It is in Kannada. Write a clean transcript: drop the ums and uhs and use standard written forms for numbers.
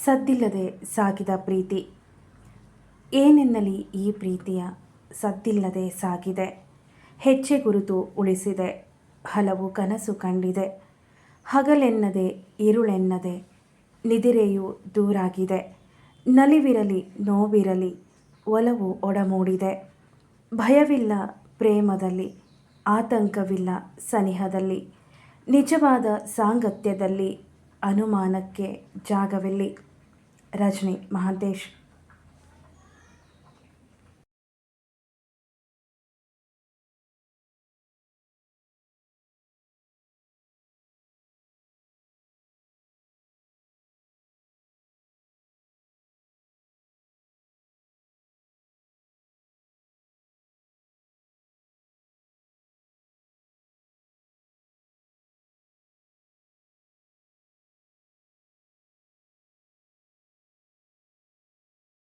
ಸದ್ದಿಲ್ಲದೆ ಸಾಗಿದ ಪ್ರೀತಿ. ಏನೆನ್ನಲಿ ಈ ಪ್ರೀತಿಯ ಸದ್ದಿಲ್ಲದೆ ಸಾಗಿದೆ. ಹೆಜ್ಜೆ ಗುರುತು ಉಳಿಸಿದೆ, ಹಲವು ಕನಸು ಕಂಡಿದೆ. ಹಗಲೆನ್ನದೆ ഇരുಳೆನ್ನದೆ ನಿದಿರೆಯು ದೂರಾಗಿದೆ. ನಲಿವಿರಲಿ ನೋವಿರಲಿ ಒಲವು ಒಡಮೂಡಿದೆ. ಭಯವಿಲ್ಲ ಪ್ರೇಮದಲ್ಲಿ, ಆತಂಕವಿಲ್ಲ ಸನಿಹದಲ್ಲಿ, ನಿಜವಾದ ಸಾಂಗತ್ಯದಲ್ಲಿ ಅನುಮಾನಕ್ಕೆ ಜಾಗವಿಲ್ಲಿ. ರಜನಿ ಮಹಾಂತೇಶ್.